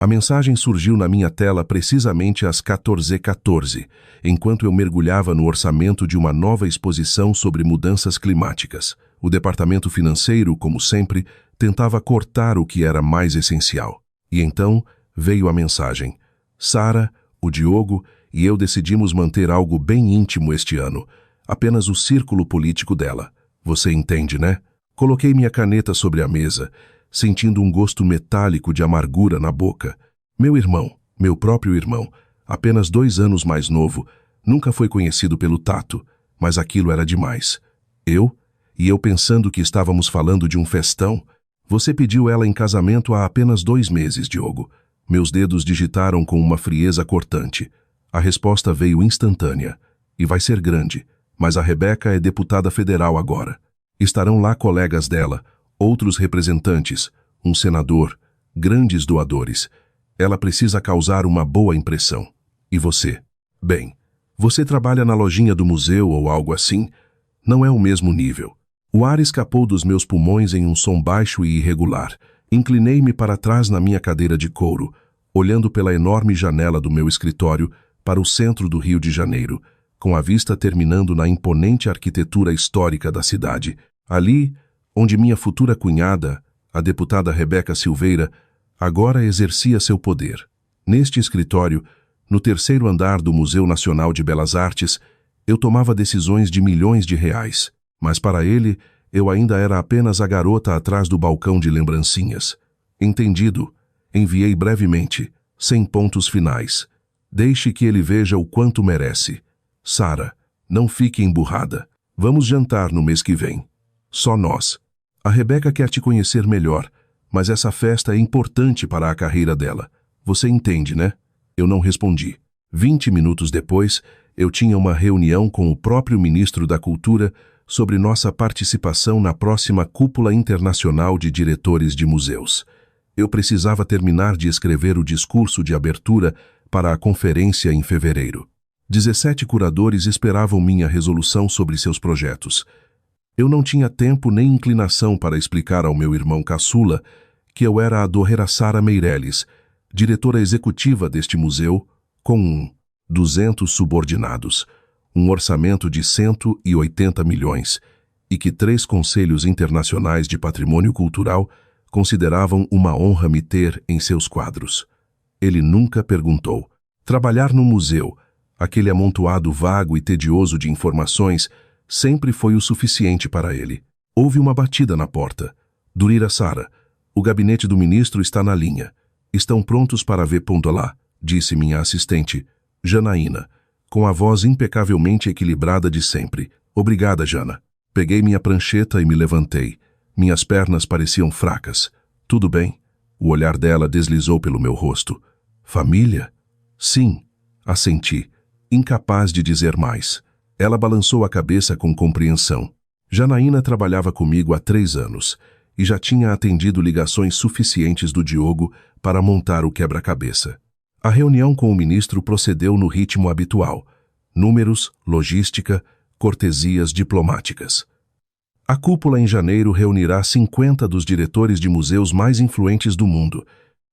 A mensagem surgiu na minha tela precisamente às 14h14, enquanto eu mergulhava no orçamento de uma nova exposição sobre mudanças climáticas. O departamento financeiro, como sempre, tentava cortar o que era mais essencial. E então veio a mensagem. Sara, o Diogo e eu decidimos manter algo bem íntimo este ano, apenas o círculo político dela. Você entende, né? Coloquei minha caneta sobre a mesa, sentindo um gosto metálico de amargura na boca. Meu irmão, meu próprio irmão, apenas 2 anos mais novo, nunca foi conhecido pelo tato, mas aquilo era demais. Eu pensando que estávamos falando de um festão. Você pediu ela em casamento há apenas 2 meses, Diogo. Meus dedos digitaram com uma frieza cortante. A resposta veio instantânea. E vai ser grande, mas a Rebeca é deputada federal agora. Estarão lá colegas dela, outros representantes, um senador, grandes doadores. Ela precisa causar uma boa impressão. E você? Bem, você trabalha na lojinha do museu ou algo assim? Não é o mesmo nível. O ar escapou dos meus pulmões em um som baixo e irregular. Inclinei-me para trás na minha cadeira de couro, olhando pela enorme janela do meu escritório para o centro do Rio de Janeiro, com a vista terminando na imponente arquitetura histórica da cidade. Ali, onde minha futura cunhada, a deputada Rebeca Silveira, agora exercia seu poder. Neste escritório, no 3º andar do Museu Nacional de Belas Artes, eu tomava decisões de milhões de reais, mas para ele, eu ainda era apenas a garota atrás do balcão de lembrancinhas. Entendido, enviei brevemente, sem pontos finais. Deixe que ele veja o quanto merece. Sara, não fique emburrada. Vamos jantar no mês que vem. Só nós. A Rebeca quer te conhecer melhor, mas essa festa é importante para a carreira dela. Você entende, né? Eu não respondi. 20 minutos depois, eu tinha uma reunião com o próprio ministro da Cultura sobre nossa participação na próxima Cúpula Internacional de Diretores de Museus. Eu precisava terminar de escrever o discurso de abertura para a conferência em fevereiro. 17 curadores esperavam minha resolução sobre seus projetos. Eu não tinha tempo nem inclinação para explicar ao meu irmão caçula que eu era a dohera Sara Meirelles, diretora executiva deste museu, com 200 subordinados, um orçamento de 180 milhões, e que 3 conselhos internacionais de patrimônio cultural consideravam uma honra me ter em seus quadros. Ele nunca perguntou. Trabalhar no museu, aquele amontoado vago e tedioso de informações, sempre foi o suficiente para ele. Houve uma batida na porta. Durira Sara, o gabinete do ministro está na linha. Estão prontos para ver ponto lá, disse minha assistente, Janaína, com a voz impecavelmente equilibrada de sempre. Obrigada, Jana. Peguei minha prancheta e me levantei. Minhas pernas pareciam fracas. Tudo bem? O olhar dela deslizou pelo meu rosto. Família? Sim, assenti, incapaz de dizer mais. Ela balançou a cabeça com compreensão. Janaína trabalhava comigo há 3 anos e já tinha atendido ligações suficientes do Diogo para montar o quebra-cabeça. A reunião com o ministro procedeu no ritmo habitual. Números, logística, cortesias diplomáticas. A cúpula em janeiro reunirá 50 dos diretores de museus mais influentes do mundo.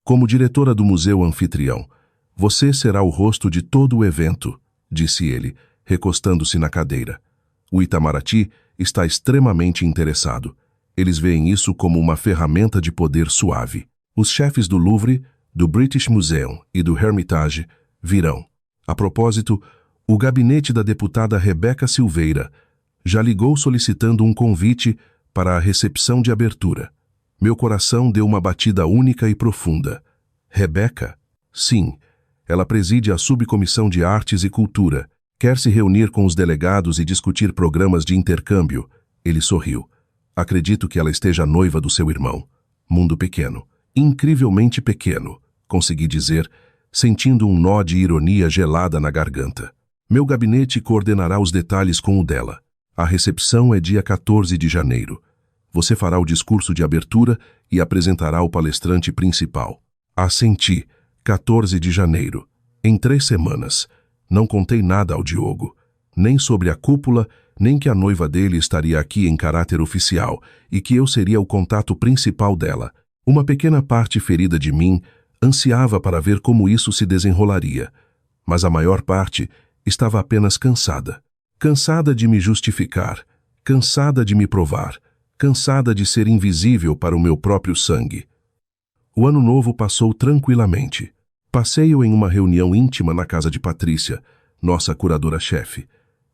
Como diretora do museu anfitrião, você será o rosto de todo o evento, disse ele, recostando-se na cadeira. O Itamaraty está extremamente interessado. Eles veem isso como uma ferramenta de poder suave. Os chefes do Louvre, do British Museum e do Hermitage virão. A propósito, o gabinete da deputada Rebeca Silveira já ligou solicitando um convite para a recepção de abertura. Meu coração deu uma batida única e profunda. Rebeca? Sim, ela preside a Subcomissão de Artes e Cultura. Quer se reunir com os delegados e discutir programas de intercâmbio. Ele sorriu. Acredito que ela esteja noiva do seu irmão. Mundo pequeno. Incrivelmente pequeno, consegui dizer, sentindo um nó de ironia gelada na garganta. Meu gabinete coordenará os detalhes com o dela. A recepção é dia 14 de janeiro. Você fará o discurso de abertura e apresentará o palestrante principal. Assenti. 14 de janeiro. Em 3 semanas. Não contei nada ao Diogo. Nem sobre a cúpula, nem que a noiva dele estaria aqui em caráter oficial e que eu seria o contato principal dela. Uma pequena parte ferida de mim Ansiava para ver como isso se desenrolaria, mas a maior parte estava apenas cansada. Cansada de me justificar, cansada de me provar, cansada de ser invisível para o meu próprio sangue. O ano novo passou tranquilamente. Passei-o em uma reunião íntima na casa de Patrícia, nossa curadora-chefe.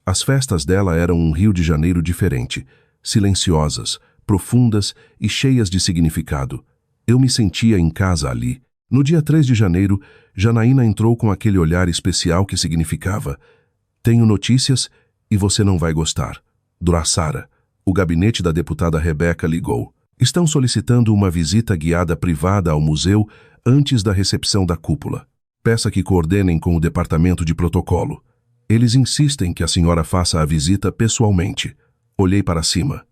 As festas dela eram um Rio de Janeiro diferente, silenciosas, profundas e cheias de significado. Eu me sentia em casa ali. No dia 3 de janeiro, Janaína entrou com aquele olhar especial que significava: tenho notícias e você não vai gostar. Dra. Sara, o gabinete da deputada Rebeca ligou. Estão solicitando uma visita guiada privada ao museu antes da recepção da cúpula. Peça que coordenem com o departamento de protocolo. Eles insistem que a senhora faça a visita pessoalmente. Olhei para cima.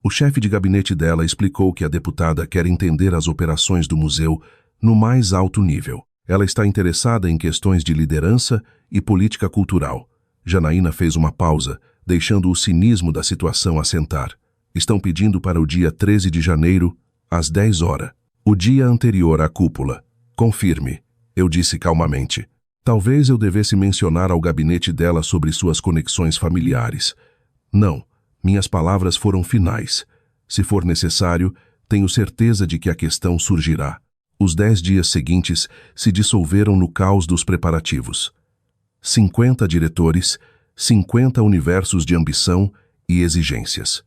O chefe de gabinete dela, explicou que a deputada quer entender as operações do museu no mais alto nível. Ela está interessada em questões de liderança e política cultural. Janaína fez uma pausa, deixando o cinismo da situação assentar. Estão pedindo para o dia 13 de janeiro, às 10 horas. O dia anterior à cúpula. Confirme, eu disse calmamente. Talvez eu devesse mencionar ao gabinete dela sobre suas conexões familiares. Não, minhas palavras foram finais. Se for necessário, tenho certeza de que a questão surgirá. Os 10 dias seguintes se dissolveram no caos dos preparativos. 50 diretores, 50 universos de ambição e exigências.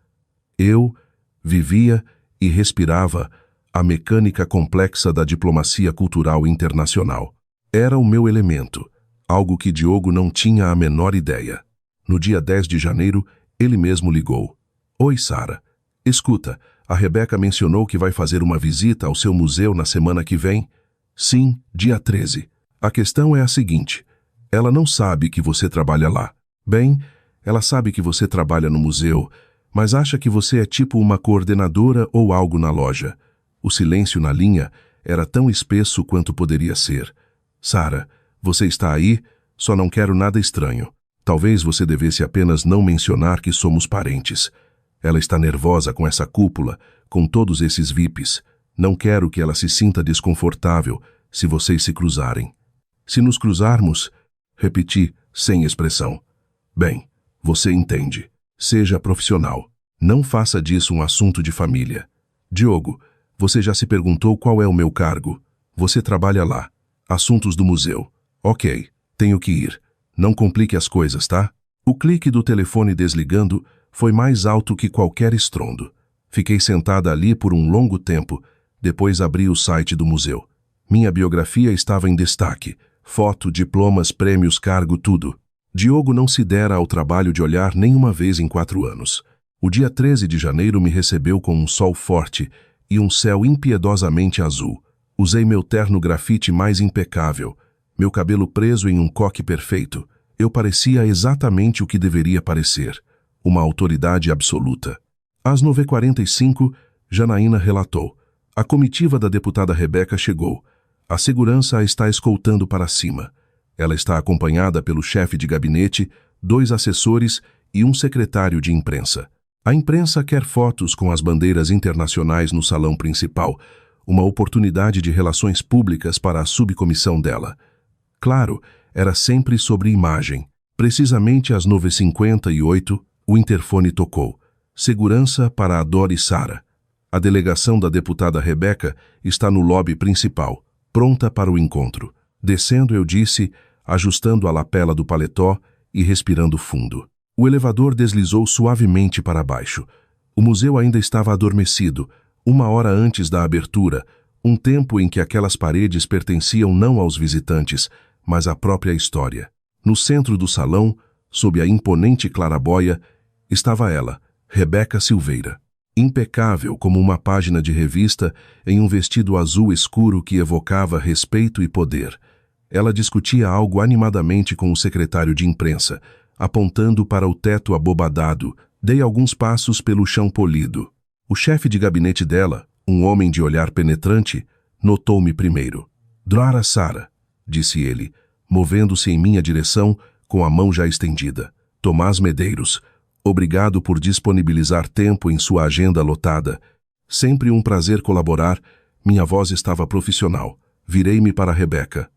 Eu vivia e respirava a mecânica complexa da diplomacia cultural internacional. Era o meu elemento, algo que Diogo não tinha a menor ideia. No dia 10 de janeiro, ele mesmo ligou. Oi, Sara. Escuta, a Rebeca mencionou que vai fazer uma visita ao seu museu na semana que vem? Sim, dia 13. A questão é a seguinte: ela não sabe que você trabalha lá. Bem, ela sabe que você trabalha no museu, mas acha que você é tipo uma coordenadora ou algo na loja. O silêncio na linha era tão espesso quanto poderia ser. Sara, você está aí? Só não quero nada estranho. Talvez você devesse apenas não mencionar que somos parentes. Ela está nervosa com essa cúpula, com todos esses VIPs. Não quero que ela se sinta desconfortável se vocês se cruzarem. Se nos cruzarmos, repeti, sem expressão. Bem, você entende. Seja profissional. Não faça disso um assunto de família. Diogo, você já se perguntou qual é o meu cargo? Você trabalha lá. Assuntos do museu. Ok, tenho que ir. Não complique as coisas, tá? O clique do telefone desligando foi mais alto que qualquer estrondo. Fiquei sentada ali por um longo tempo, depois abri o site do museu. Minha biografia estava em destaque. Foto, diplomas, prêmios, cargo, tudo. Diogo não se dera ao trabalho de olhar nenhuma vez em 4 anos. O dia 13 de janeiro me recebeu com um sol forte e um céu impiedosamente azul. Usei meu terno grafite mais impecável, meu cabelo preso em um coque perfeito. Eu parecia exatamente o que deveria parecer, uma autoridade absoluta. Às 9h45, Janaína relatou. A comitiva da deputada Rebeca chegou. A segurança a está escoltando para cima. Ela está acompanhada pelo chefe de gabinete, 2 assessores e um secretário de imprensa. A imprensa quer fotos com as bandeiras internacionais no salão principal, uma oportunidade de relações públicas para a subcomissão dela. Claro, era sempre sobre imagem. Precisamente às 9h58, o interfone tocou. Segurança para a Dora e Sara. A delegação da deputada Rebeca está no lobby principal, pronta para o encontro. Descendo, eu disse, ajustando a lapela do paletó e respirando fundo. O elevador deslizou suavemente para baixo. O museu ainda estava adormecido, 1 hora antes da abertura, um tempo em que aquelas paredes pertenciam não aos visitantes, mas à própria história. No centro do salão, sob a imponente clarabóia, estava ela, Rebeca Silveira. Impecável como uma página de revista, em um vestido azul escuro que evocava respeito e poder. Ela discutia algo animadamente com o secretário de imprensa, apontando para o teto abobadado. Dei alguns passos pelo chão polido. O chefe de gabinete dela, um homem de olhar penetrante, notou-me primeiro. Dra. Sara, disse ele, movendo-se em minha direção com a mão já estendida. Tomás Medeiros, obrigado por disponibilizar tempo em sua agenda lotada. Sempre um prazer colaborar. Minha voz estava profissional. Virei-me para Rebeca.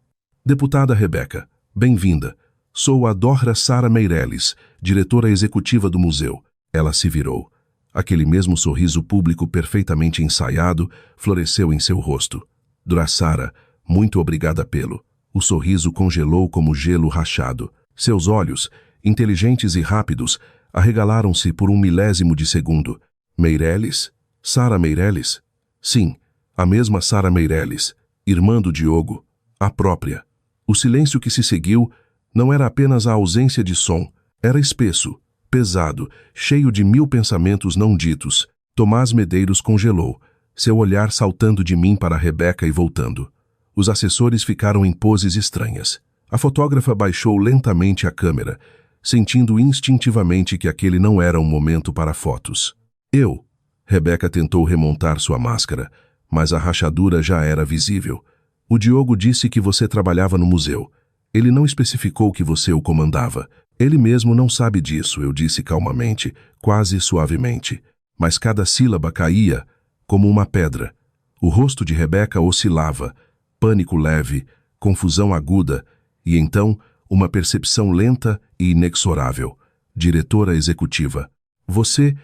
Deputada Rebeca, bem-vinda. Sou a Dra. Sara Meirelles, diretora executiva do museu. Ela se virou. Aquele mesmo sorriso público perfeitamente ensaiado floresceu em seu rosto. Dra. Sara, muito obrigada pelo. O sorriso congelou como gelo rachado. Seus olhos, inteligentes e rápidos, arregalaram-se por 1/1000 de segundo. Meirelles? Sara Meirelles? Sim, a mesma Sara Meirelles, irmã do Diogo, a própria. O silêncio que se seguiu não era apenas a ausência de som, era espesso, pesado, cheio de 1000 pensamentos não ditos. Tomás Medeiros congelou, seu olhar saltando de mim para Rebeca e voltando. Os assessores ficaram em poses estranhas. A fotógrafa baixou lentamente a câmera, sentindo instintivamente que aquele não era um momento para fotos. Rebeca tentou remontar sua máscara, mas a rachadura já era visível. O Diogo disse que você trabalhava no museu. Ele não especificou que você o comandava. Ele mesmo não sabe disso, eu disse calmamente, quase suavemente. Mas cada sílaba caía como uma pedra. O rosto de Rebeca oscilava, pânico leve, confusão aguda, e então uma percepção lenta e inexorável. Diretora executiva. Você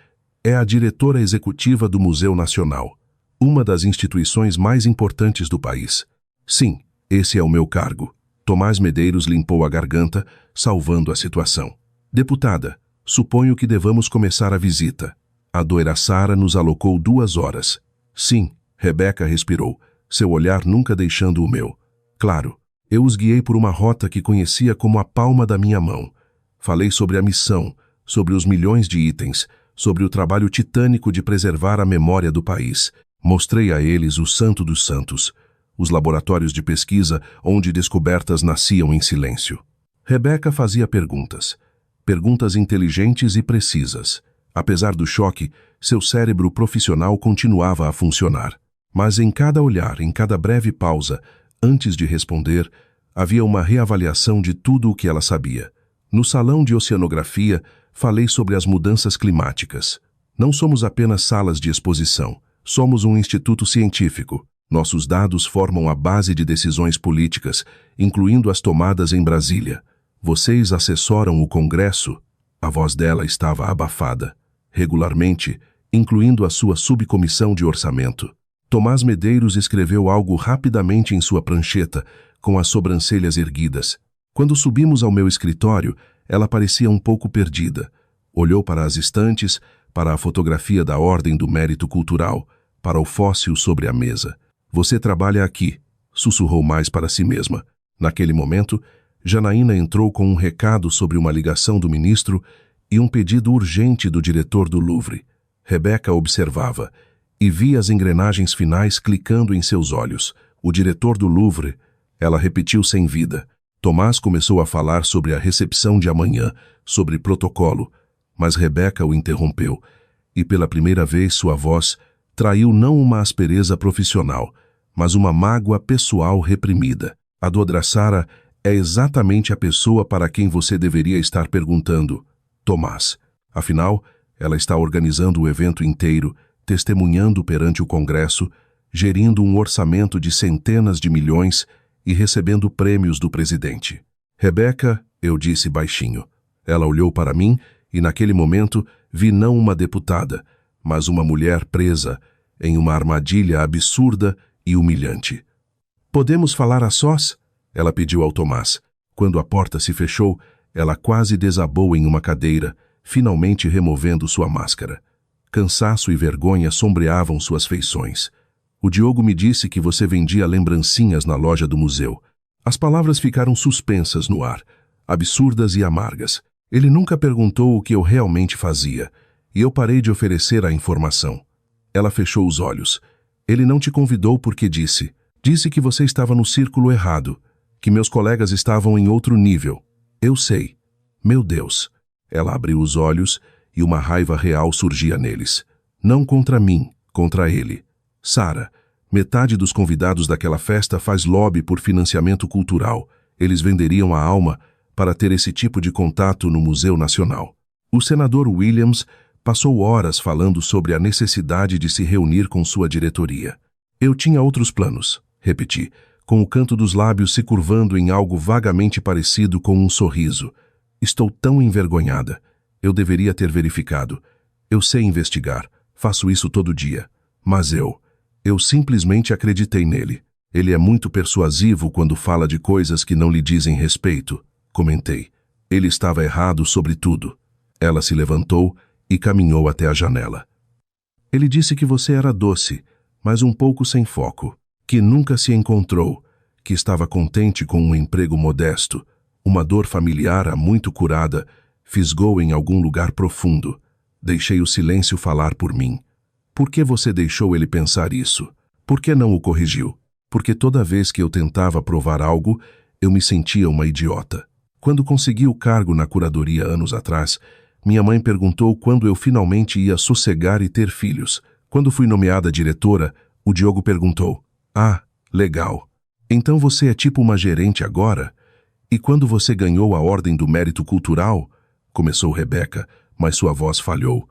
é a diretora executiva do Museu Nacional, uma das instituições mais importantes do país. Sim, esse é o meu cargo. Tomás Medeiros limpou a garganta, salvando a situação. Deputada, suponho que devamos começar a visita. A Dra. Sara nos alocou 2 horas. Sim, Rebeca respirou, seu olhar nunca deixando o meu. Claro, eu os guiei por uma rota que conhecia como a palma da minha mão. Falei sobre a missão, sobre os milhões de itens, sobre o trabalho titânico de preservar a memória do país. Mostrei a eles o Santo dos Santos, os laboratórios de pesquisa onde descobertas nasciam em silêncio. Rebeca fazia perguntas inteligentes e precisas. Apesar do choque, seu cérebro profissional continuava a funcionar. Mas em cada olhar, em cada breve pausa, antes de responder, havia uma reavaliação de tudo o que ela sabia. No salão de oceanografia, falei sobre as mudanças climáticas. Não somos apenas salas de exposição, somos um instituto científico. Nossos dados formam a base de decisões políticas, incluindo as tomadas em Brasília. Vocês assessoram o Congresso? A voz dela estava abafada. Regularmente, incluindo a sua subcomissão de orçamento. Tomás Medeiros escreveu algo rapidamente em sua prancheta, com as sobrancelhas erguidas. Quando subimos ao meu escritório, ela parecia um pouco perdida. Olhou para as estantes, para a fotografia da Ordem do Mérito Cultural, para o fóssil sobre a mesa. Você trabalha aqui, sussurrou mais para si mesma. Naquele momento, Janaína entrou com um recado sobre uma ligação do ministro e um pedido urgente do diretor do Louvre. Rebeca observava e via as engrenagens finais clicando em seus olhos. O diretor do Louvre, ela repetiu sem vida. Tomás começou a falar sobre a recepção de amanhã, sobre protocolo, mas Rebeca o interrompeu, e pela primeira vez sua voz traiu não uma aspereza profissional, mas uma mágoa pessoal reprimida. A Dra. Sara é exatamente a pessoa para quem você deveria estar perguntando, Tomás. Afinal, ela está organizando o evento inteiro, testemunhando perante o Congresso, gerindo um orçamento de centenas de milhões e recebendo prêmios do presidente. Rebeca, eu disse baixinho. Ela olhou para mim e naquele momento vi não uma deputada, mas uma mulher presa em uma armadilha absurda e humilhante. Podemos falar a sós? Ela pediu ao Tomás. Quando a porta se fechou, ela quase desabou em uma cadeira, finalmente removendo sua máscara. Cansaço e vergonha sombreavam suas feições. O Diogo me disse que você vendia lembrancinhas na loja do museu. As palavras ficaram suspensas no ar, absurdas e amargas. Ele nunca perguntou o que eu realmente fazia, e eu parei de oferecer a informação. Ela fechou os olhos. Ele não te convidou porque disse que você estava no círculo errado, que meus colegas estavam em outro nível. Eu sei. Meu Deus. Ela abriu os olhos e uma raiva real surgia neles. Não contra mim, contra ele. Sara, metade dos convidados daquela festa faz lobby por financiamento cultural. Eles venderiam a alma para ter esse tipo de contato no Museu Nacional. O senador Williams passou horas falando sobre a necessidade de se reunir com sua diretoria. Eu tinha outros planos, repeti, com o canto dos lábios se curvando em algo vagamente parecido com um sorriso. Estou tão envergonhada. Eu deveria ter verificado. Eu sei investigar. Faço isso todo dia. Mas eu simplesmente acreditei nele. Ele é muito persuasivo quando fala de coisas que não lhe dizem respeito, comentei. Ele estava errado sobre tudo. Ela se levantou e caminhou até a janela. Ele disse que você era doce, mas um pouco sem foco, que nunca se encontrou, que estava contente com um emprego modesto. Uma dor familiar há muito curada fisgou em algum lugar profundo. Deixei o silêncio falar por mim. Por que você deixou ele pensar isso? Por que não o corrigiu? Porque toda vez que eu tentava provar algo, eu me sentia uma idiota. Quando consegui o cargo na curadoria anos atrás, minha mãe perguntou quando eu finalmente ia sossegar e ter filhos. Quando fui nomeada diretora, o Diogo perguntou: "Ah, legal. Então você é tipo uma gerente agora? E quando você ganhou a Ordem do Mérito Cultural?" Começou Rebeca, mas sua voz falhou.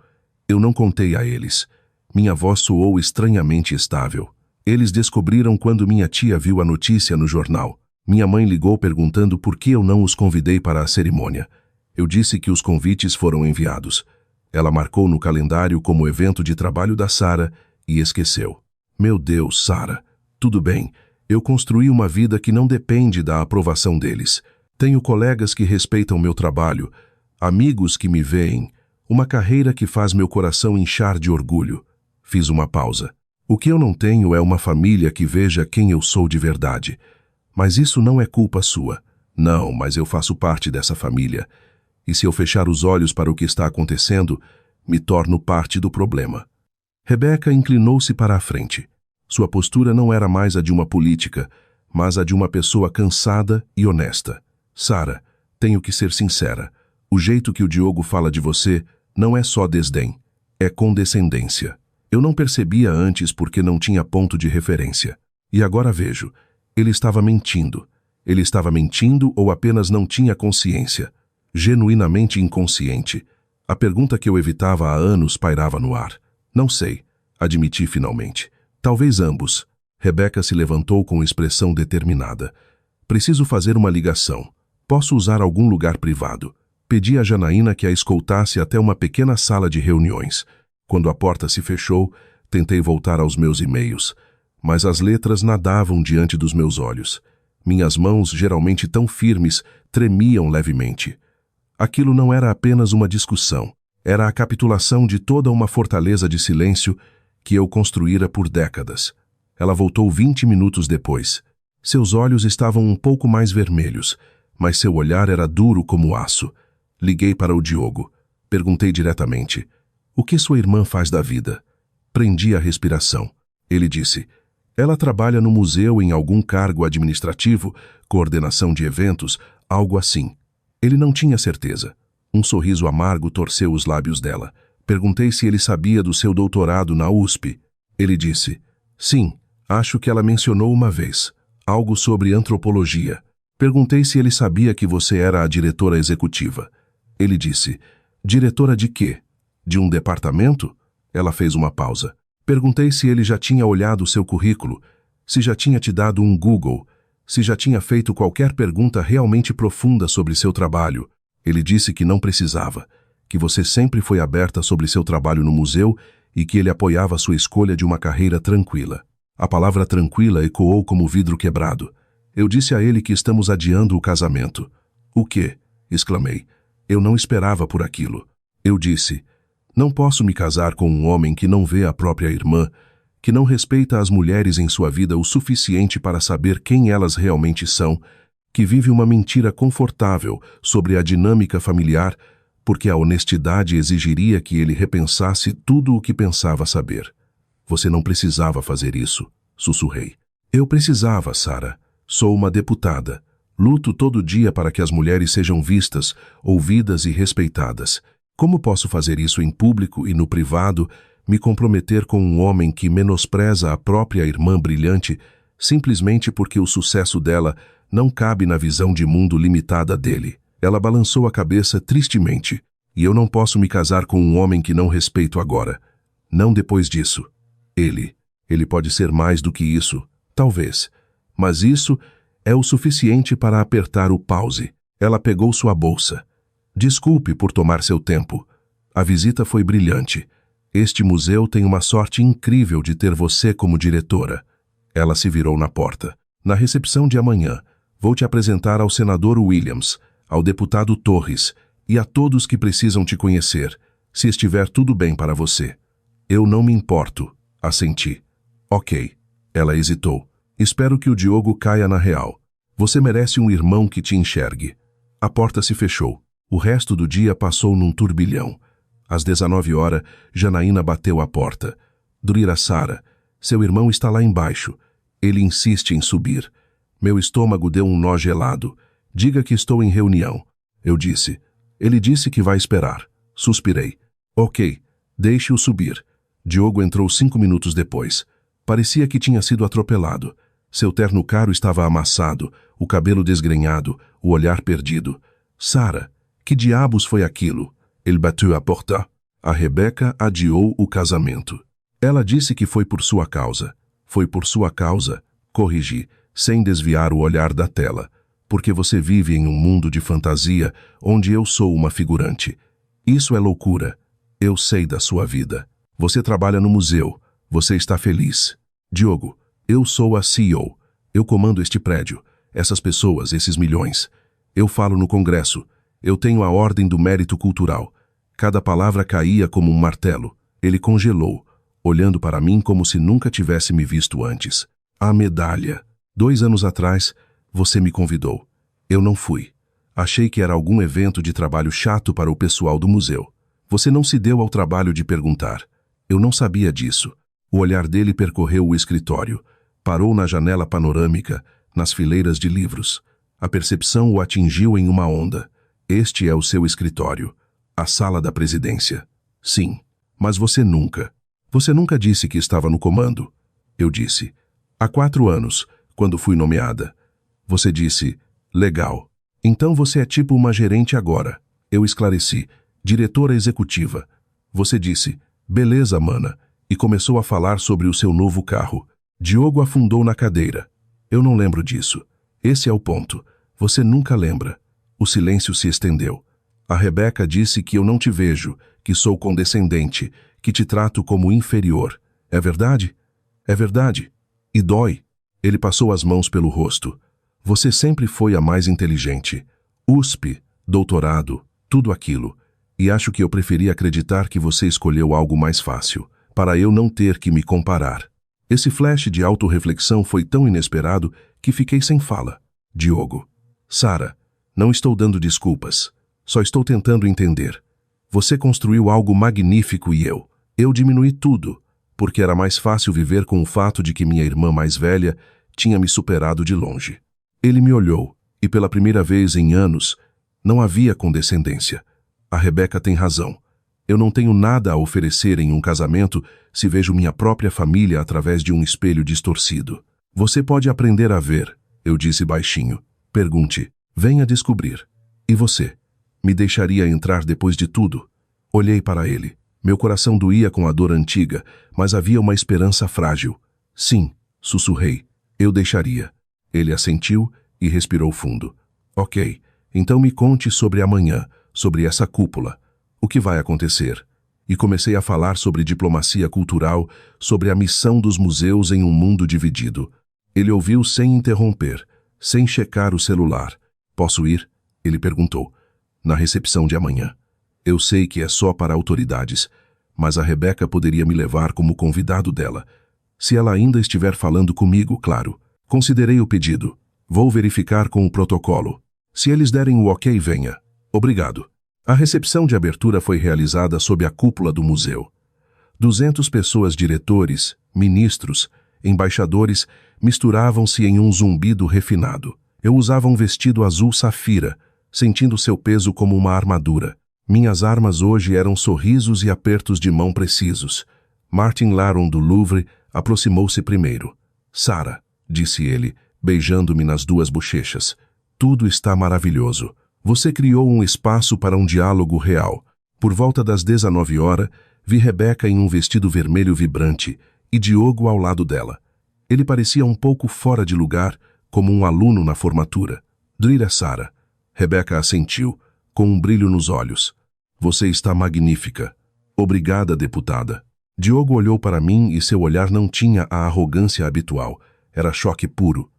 Eu não contei a eles. Minha voz soou estranhamente estável. Eles descobriram quando minha tia viu a notícia no jornal. Minha mãe ligou perguntando por que eu não os convidei para a cerimônia. Eu disse que os convites foram enviados. Ela marcou no calendário como evento de trabalho da Sara e esqueceu. Meu Deus, Sara, tudo bem. Eu construí uma vida que não depende da aprovação deles. Tenho colegas que respeitam meu trabalho, amigos que me veem, uma carreira que faz meu coração inchar de orgulho. Fiz uma pausa. O que eu não tenho é uma família que veja quem eu sou de verdade. Mas isso não é culpa sua. Não, mas eu faço parte dessa família. E se eu fechar os olhos para o que está acontecendo, me torno parte do problema. Rebeca inclinou-se para a frente. Sua postura não era mais a de uma política, mas a de uma pessoa cansada e honesta. Sara, tenho que ser sincera. O jeito que o Diogo fala de você não é só desdém, é condescendência. Eu não percebia antes porque não tinha ponto de referência. E agora vejo. Ele estava mentindo. Ele estava mentindo ou apenas não tinha consciência. Genuinamente inconsciente. A pergunta que eu evitava há anos pairava no ar. Não sei, admiti finalmente. Talvez ambos. Rebeca se levantou com expressão determinada. Preciso fazer uma ligação. Posso usar algum lugar privado. Pedi a Janaína que a escoltasse até uma pequena sala de reuniões. Quando a porta se fechou, tentei voltar aos meus e-mails, mas as letras nadavam diante dos meus olhos. Minhas mãos, geralmente tão firmes, tremiam levemente. Aquilo não era apenas uma discussão, era a capitulação de toda uma fortaleza de silêncio que eu construíra por décadas. Ela voltou 20 minutos depois. Seus olhos estavam um pouco mais vermelhos, mas seu olhar era duro como aço. Liguei para o Diogo. Perguntei diretamente: "O que sua irmã faz da vida?" Prendi a respiração. Ele disse: "Ela trabalha no museu em algum cargo administrativo, coordenação de eventos, algo assim." Ele não tinha certeza. Um sorriso amargo torceu os lábios dela. Perguntei se ele sabia do seu doutorado na USP. Ele disse: "Sim, acho que ela mencionou uma vez. Algo sobre antropologia." Perguntei se ele sabia que você era a diretora executiva. Ele disse: "Diretora de quê? De um departamento?" Ela fez uma pausa. Perguntei se ele já tinha olhado seu currículo, se já tinha te dado um Google, se já tinha feito qualquer pergunta realmente profunda sobre seu trabalho. Ele disse que não precisava, que você sempre foi aberta sobre seu trabalho no museu e que ele apoiava sua escolha de uma carreira tranquila. A palavra tranquila ecoou como vidro quebrado. Eu disse a ele que estamos adiando o casamento. "O quê?" exclamei. Eu não esperava por aquilo. Eu disse: "Não posso me casar com um homem que não vê a própria irmã, que não respeita as mulheres em sua vida o suficiente para saber quem elas realmente são, que vive uma mentira confortável sobre a dinâmica familiar, porque a honestidade exigiria que ele repensasse tudo o que pensava saber." "Você não precisava fazer isso", sussurrei. "Eu precisava, Sara. Sou uma deputada. Luto todo dia para que as mulheres sejam vistas, ouvidas e respeitadas. Como posso fazer isso em público e no privado, me comprometer com um homem que menospreza a própria irmã brilhante, simplesmente porque o sucesso dela não cabe na visão de mundo limitada dele?" Ela balançou a cabeça tristemente. "E eu não posso me casar com um homem que não respeito agora. Não depois disso. Ele pode ser mais do que isso, talvez. Mas isso é o suficiente para apertar o pause. Ela pegou sua bolsa. Desculpe por tomar seu tempo. A visita foi brilhante. Este museu tem uma sorte incrível de ter você como diretora. Ela se virou na porta. Na recepção de amanhã, vou te apresentar ao senador Williams, ao deputado Torres e a todos que precisam te conhecer, se estiver tudo bem para você. Eu não me importo, assenti. Ok. Ela hesitou. Espero que o Diogo caia na real. Você merece um irmão que te enxergue. A porta se fechou. O resto do dia passou num turbilhão. Às 19 horas, Janaína bateu à porta. Drira Sara, seu irmão está lá embaixo. Ele insiste em subir. Meu estômago deu um nó gelado. Diga que estou em reunião. Eu disse. Ele disse que vai esperar. Suspirei. Ok, deixe-o subir. Diogo entrou 5 minutos depois. Parecia que tinha sido atropelado. Seu terno caro estava amassado, o cabelo desgrenhado, o olhar perdido. Sara, que diabos foi aquilo? Ele bateu a porta. A Rebeca adiou o casamento. Ela disse que foi por sua causa. Foi por sua causa, corrigi, sem desviar o olhar da tela. Porque você vive em um mundo de fantasia onde eu sou uma figurante. Isso é loucura. Eu sei da sua vida. Você trabalha no museu. Você está feliz. Diogo, eu sou a CEO. Eu comando este prédio. Essas pessoas, esses milhões. Eu falo no Congresso. Eu tenho a ordem do mérito cultural. Cada palavra caía como um martelo. Ele congelou, olhando para mim como se nunca tivesse me visto antes. A medalha. 2 anos atrás, você me convidou. Eu não fui. Achei que era algum evento de trabalho chato para o pessoal do museu. Você não se deu ao trabalho de perguntar. Eu não sabia disso. O olhar dele percorreu o escritório. Parou na janela panorâmica, nas fileiras de livros. A percepção o atingiu em uma onda. Este é o seu escritório. A sala da presidência. Sim, mas você nunca. Você nunca disse que estava no comando. Eu disse. Há 4 anos, quando fui nomeada. Você disse, legal. Então você é tipo uma gerente agora. Eu esclareci. Diretora executiva. Você disse, beleza, mana, e começou a falar sobre o seu novo carro. Diogo afundou na cadeira. Eu não lembro disso. Esse é o ponto. Você nunca lembra. O silêncio se estendeu. A Rebeca disse que eu não te vejo, que sou condescendente, que te trato como inferior. É verdade? É verdade. E dói. Ele passou as mãos pelo rosto. Você sempre foi a mais inteligente. USP, doutorado, tudo aquilo. E acho que eu preferi acreditar que você escolheu algo mais fácil, para eu não ter que me comparar. Esse flash de autorreflexão foi tão inesperado que fiquei sem fala. Diogo. Sara, não estou dando desculpas. Só estou tentando entender. Você construiu algo magnífico e eu diminuí tudo, porque era mais fácil viver com o fato de que minha irmã mais velha tinha me superado de longe. Ele me olhou, e pela primeira vez em anos, não havia condescendência. A Rebeca tem razão. Eu não tenho nada a oferecer em um casamento se vejo minha própria família através de um espelho distorcido. Você pode aprender a ver, eu disse baixinho. Pergunte, venha descobrir. E você? Me deixaria entrar depois de tudo? Olhei para ele. Meu coração doía com a dor antiga, mas havia uma esperança frágil. Sim, sussurrei. Eu deixaria. Ele assentiu e respirou fundo. Ok, então me conte sobre amanhã, sobre essa cúpula. O que vai acontecer? E comecei a falar sobre diplomacia cultural, sobre a missão dos museus em um mundo dividido. Ele ouviu sem interromper, sem checar o celular. Posso ir? Ele perguntou. Na recepção de amanhã. Eu sei que é só para autoridades, mas a Rebeca poderia me levar como convidado dela. Se ela ainda estiver falando comigo, claro. Considerei o pedido. Vou verificar com o protocolo. Se eles derem o ok, venha. Obrigado. A recepção de abertura foi realizada sob a cúpula do museu. 200 pessoas, diretores, ministros, embaixadores, misturavam-se em um zumbido refinado. Eu usava um vestido azul safira, sentindo seu peso como uma armadura. Minhas armas hoje eram sorrisos e apertos de mão precisos. Martin Laron, do Louvre, aproximou-se primeiro. Sara, disse ele, beijando-me nas 2 bochechas. Tudo está maravilhoso. Você criou um espaço para um diálogo real. Por volta das 19 horas, vi Rebeca em um vestido vermelho vibrante e Diogo ao lado dela. Ele parecia um pouco fora de lugar, como um aluno na formatura. Drira Sara. Rebeca assentiu, com um brilho nos olhos. Você está magnífica. Obrigada, deputada. Diogo olhou para mim e seu olhar não tinha a arrogância habitual. Era choque puro.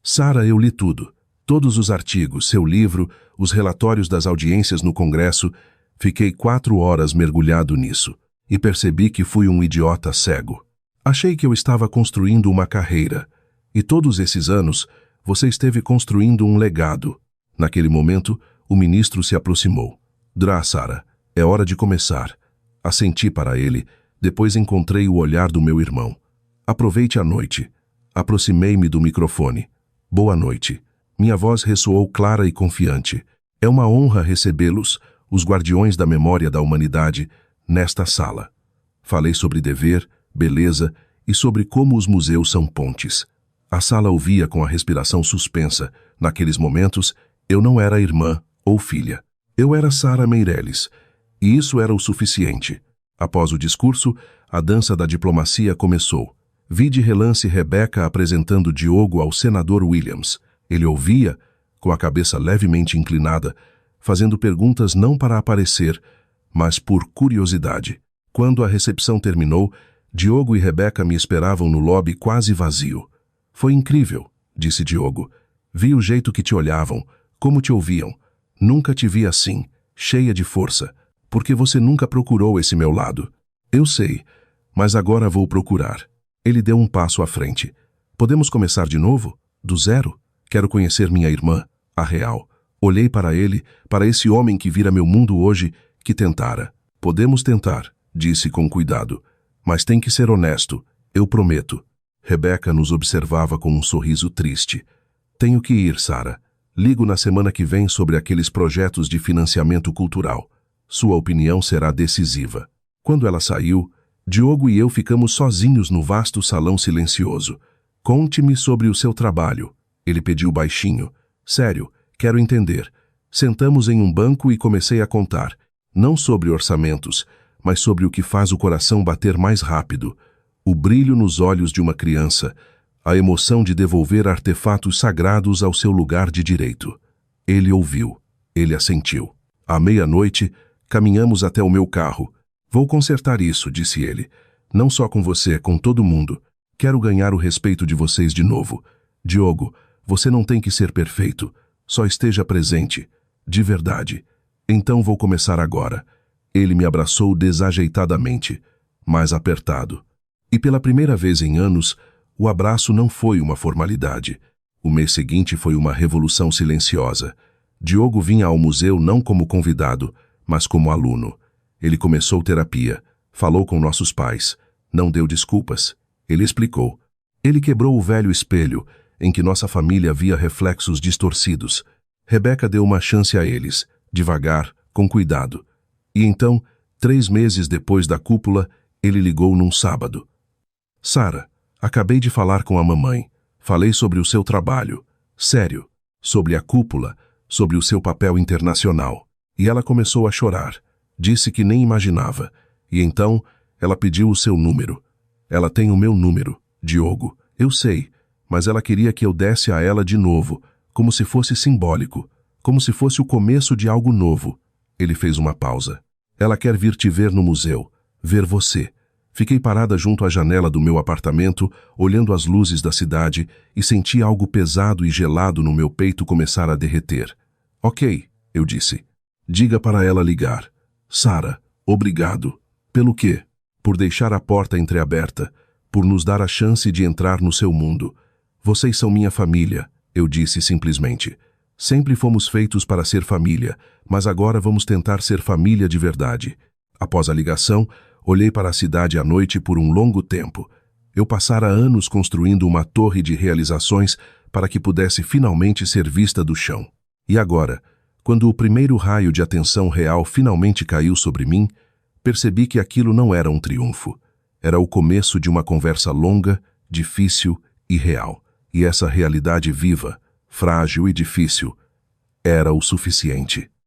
Sara, eu li tudo. Todos os artigos, seu livro, os relatórios das audiências no Congresso. Fiquei 4 horas mergulhado nisso. E percebi que fui um idiota cego. Achei que eu estava construindo uma carreira. E todos esses anos, você esteve construindo um legado. Naquele momento, o ministro se aproximou. Sara, é hora de começar. Assenti para ele, depois encontrei o olhar do meu irmão. Aproveite a noite. Aproximei-me do microfone. Boa noite. Minha voz ressoou clara e confiante. É uma honra recebê-los, os guardiões da memória da humanidade, nesta sala. Falei sobre dever, beleza e sobre como os museus são pontes. A sala ouvia com a respiração suspensa. Naqueles momentos, eu não era irmã ou filha. Eu era Sara Meireles, e isso era o suficiente. Após o discurso, a dança da diplomacia começou. Vi de relance Rebeca apresentando Diogo ao senador Williams. Ele ouvia, com a cabeça levemente inclinada, fazendo perguntas não para aparecer, mas por curiosidade. Quando a recepção terminou, Diogo e Rebeca me esperavam no lobby quase vazio. Foi incrível, disse Diogo. Vi o jeito que te olhavam, como te ouviam. Nunca te vi assim, cheia de força, porque você nunca procurou esse meu lado. Eu sei, mas agora vou procurar. Ele deu um passo à frente. Podemos começar de novo? Do zero? Quero conhecer minha irmã, a real. Olhei para ele, para esse homem que vira meu mundo hoje, que tentara. Podemos tentar, disse com cuidado. Mas tem que ser honesto, eu prometo. Rebeca nos observava com um sorriso triste. Tenho que ir, Sara. Ligo na semana que vem sobre aqueles projetos de financiamento cultural. Sua opinião será decisiva. Quando ela saiu, Diogo e eu ficamos sozinhos no vasto salão silencioso. Conte-me sobre o seu trabalho. Ele pediu baixinho. Sério, quero entender. Sentamos em um banco e comecei a contar. Não sobre orçamentos, mas sobre o que faz o coração bater mais rápido. O brilho nos olhos de uma criança. A emoção de devolver artefatos sagrados ao seu lugar de direito. Ele ouviu. Ele assentiu. À meia-noite, caminhamos até o meu carro. Vou consertar isso, disse ele. Não só com você, com todo mundo. Quero ganhar o respeito de vocês de novo. Diogo, você não tem que ser perfeito. Só esteja presente. De verdade. Então vou começar agora. Ele me abraçou desajeitadamente, mais apertado. E pela primeira vez em anos, o abraço não foi uma formalidade. O mês seguinte foi uma revolução silenciosa. Diogo vinha ao museu não como convidado, mas como aluno. Ele começou terapia, falou com nossos pais, não deu desculpas. Ele explicou. Ele quebrou o velho espelho, em que nossa família via reflexos distorcidos. Rebeca deu uma chance a eles, devagar, com cuidado. E então, 3 meses depois da cúpula, ele ligou num sábado. Sara, acabei de falar com a mamãe. Falei sobre o seu trabalho. Sério. Sobre a cúpula, sobre o seu papel internacional. E ela começou a chorar. Disse que nem imaginava. E então, ela pediu o seu número. Ela tem o meu número, Diogo. Eu sei, mas ela queria que eu desse a ela de novo, como se fosse simbólico, como se fosse o começo de algo novo. Ele fez uma pausa. Ela quer vir te ver no museu, ver você. Fiquei parada junto à janela do meu apartamento, olhando as luzes da cidade, e senti algo pesado e gelado no meu peito começar a derreter. Ok, eu disse. Diga para ela ligar. Sara, obrigado. Pelo quê? Por deixar a porta entreaberta, por nos dar a chance de entrar no seu mundo. Vocês são minha família, eu disse simplesmente. Sempre fomos feitos para ser família, mas agora vamos tentar ser família de verdade. Após a ligação, olhei para a cidade à noite por um longo tempo. Eu passara anos construindo uma torre de realizações para que pudesse finalmente ser vista do chão. E agora, quando o primeiro raio de atenção real finalmente caiu sobre mim, percebi que aquilo não era um triunfo. Era o começo de uma conversa longa, difícil e real. E essa realidade viva, frágil e difícil, era o suficiente.